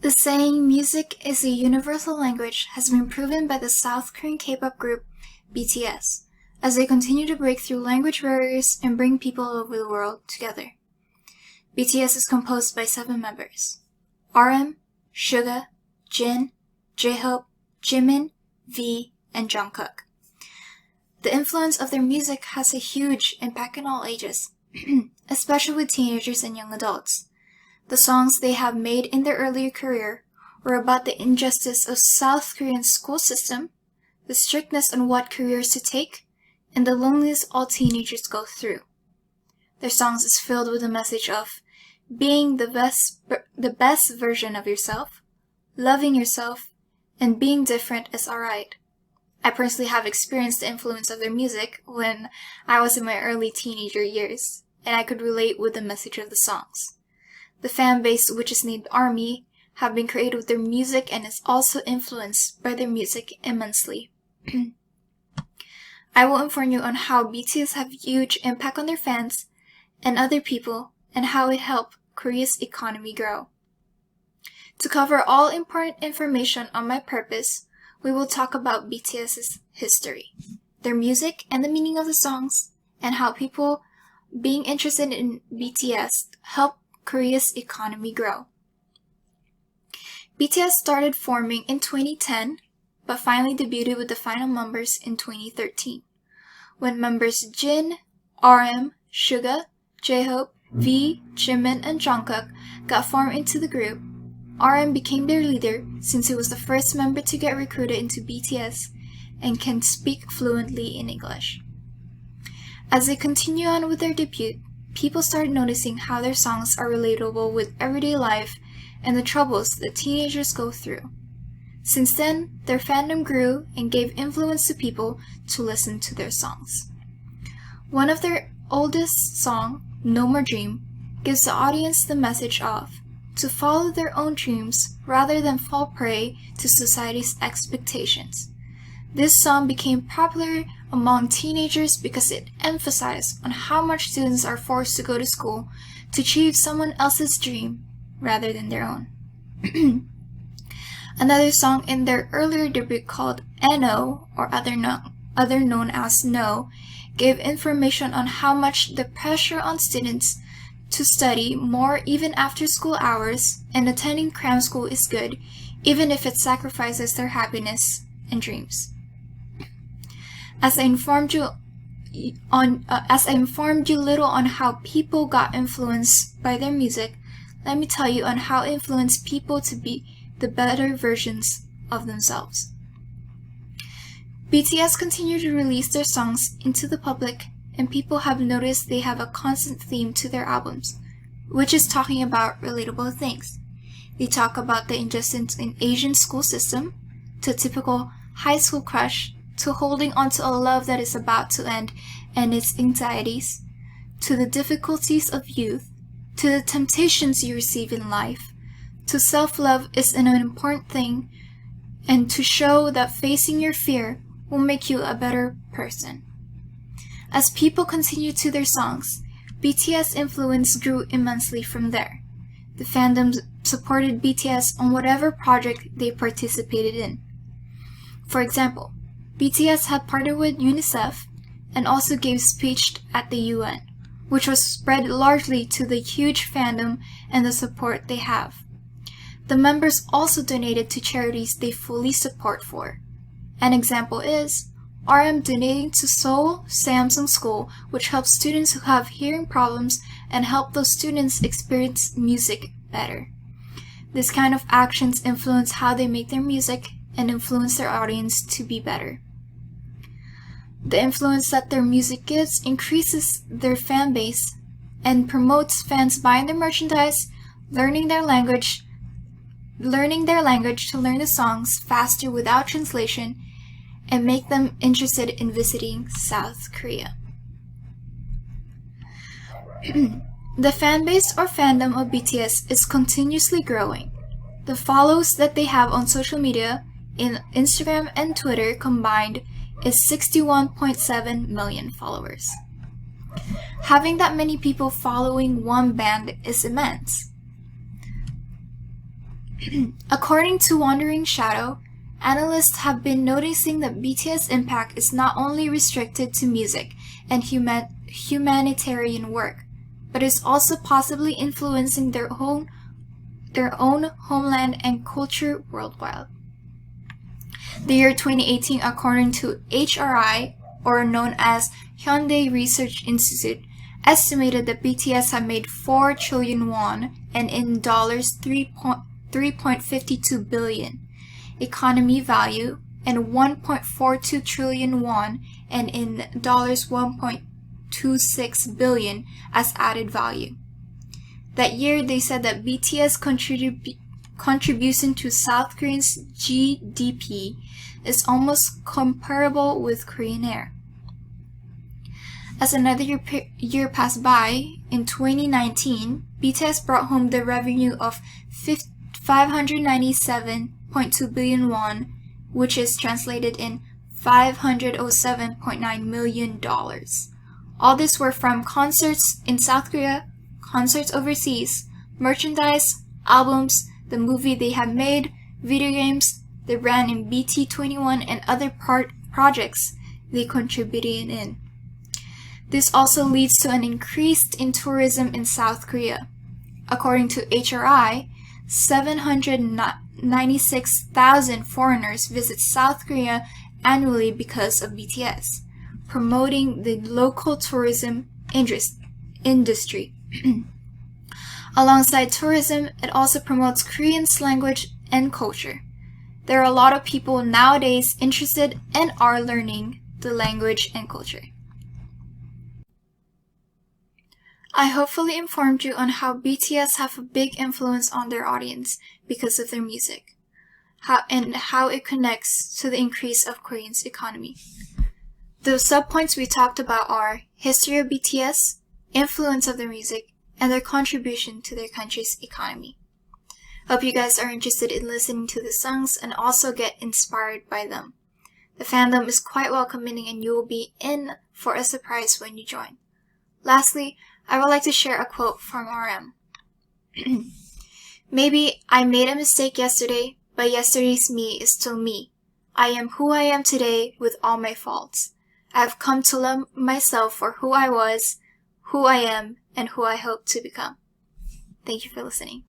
The saying "music is a universal language" has been proven by the South Korean K-pop group BTS, as they continue to break through language barriers and bring people all over the world together. BTS is composed by 7 members: RM, Suga, Jin, J-Hope, Jimin, V, and Jungkook. The influence of their music has a huge impact on all ages, especially with teenagers and young adults. The songs they have made in their earlier career were about the injustice of South Korean school system, the strictness on what careers to take, and the loneliness all teenagers go through. Their songs is filled with a message of being the best version of yourself, loving yourself, and being different is alright. I personally have experienced the influence of their music when I was in my early teenager years, and I could relate with the message of the songs. The fan base, which is named ARMY, have been created with their music and is also influenced by their music immensely. I will inform you on how BTS have huge impact on their fans and other people and how it helped Korea's economy grow. To cover all important information on my purpose, we will talk about BTS's history, their music and the meaning of the songs, and how people being interested in BTS help Korea's economy grow. BTS started forming in 2010, but finally debuted with the final members in 2013, when members Jin, RM, Suga, J-Hope, V, Jimin, and Jungkook got formed into the group. RM became their leader since he was the first member to get recruited into BTS and can speak fluently in English. As they continue on with their debut, people started noticing how their songs are relatable with everyday life and the troubles that teenagers go through. Since then, their fandom grew and gave influence to people to listen to their songs. One of their oldest song, No More Dream, gives the audience the message of to follow their own dreams rather than fall prey to society's expectations. This song became popular among teenagers because it emphasized on how much students are forced to go to school to achieve someone else's dream rather than their own. Another song in their earlier debut called NO, or other known as No, gave information on how much the pressure on students to study more even after school hours and attending cram school is good, even if it sacrifices their happiness and dreams. As I informed you little on how people got influenced by their music, let me tell you on how it influenced people to be the better versions of themselves. BTS continue to release their songs into the public, and people have noticed they have a constant theme to their albums, which is talking about relatable things. They talk about the injustice in Asian school system, to typical high school crush, to holding on to a love that is about to end and its anxieties, to the difficulties of youth, to the temptations you receive in life, to self-love is an important thing, and to show that facing your fear will make you a better person. As people continued to their songs, BTS influence grew immensely from there. The fandom supported BTS on whatever project they participated in. For example, BTS had partnered with UNICEF and also gave speech at the UN, which was spread largely to the huge fandom and the support they have. The members also donated to charities they fully support for. An example is RM donating to Seoul Samsung School, which helps students who have hearing problems and help those students experience music better. This kind of actions influence how they make their music and influence their audience to be better. The influence that their music gives increases their fan base and promotes fans buying their merchandise, learning their language to learn the songs faster without translation, and make them interested in visiting South Korea. The fan base or fandom of BTS is continuously growing. The follows that they have on social media in Instagram and Twitter combined is 61.7 million followers. Having that many people following one band is immense. According to Wandering Shadow, analysts have been noticing that BTS' impact is not only restricted to music and humanitarian work, but is also possibly influencing their own homeland and culture worldwide. The year 2018, according to HRI, or known as Hyundai Research Institute, estimated that BTS had made 4 trillion won, and in dollars 3.52 billion economy value, and 1.42 trillion won, and in dollars 1.26 billion as added value. That year, they said that BTS contribution to South Korean's GDP is almost comparable with Korean Air. As another year passed by, in 2019, BTS brought home the revenue of 597.2 billion won, which is translated in $507.9 million. All this were from concerts in South Korea, concerts overseas, merchandise, albums, the movie they have made, video games they ran in BT21, and other projects they contributed in. This also leads to an increase in tourism in South Korea. According to HRI, 796,000 foreigners visit South Korea annually because of BTS, promoting the local tourism industry. Alongside tourism, it also promotes Korean's language and culture. There are a lot of people nowadays interested and are learning the language and culture. I hopefully informed you on how BTS have a big influence on their audience because of their music, how it connects to the increase of Korean's economy. The subpoints we talked about are history of BTS, influence of their music, and their contribution to their country's economy. Hope you guys are interested in listening to the songs and also get inspired by them. The fandom is quite welcoming and you will be in for a surprise when you join. Lastly, I would like to share a quote from RM. Maybe I made a mistake yesterday, but yesterday's me is still me. I am who I am today with all my faults. I have come to love myself for who I was, who I am, and who I hope to become. Thank you for listening.